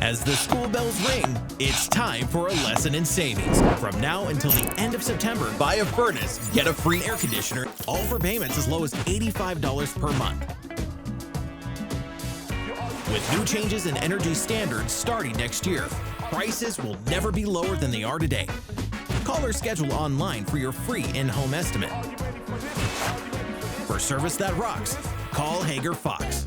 As the school bells ring, it's time for a lesson in savings. From now until the end of September, buy a furnace, get a free air conditioner, all for payments as low as $85 per month. With new changes in energy standards starting next year, prices will never be lower than they are today. Call or schedule online for your free in-home estimate. For service that rocks, call Hager Fox.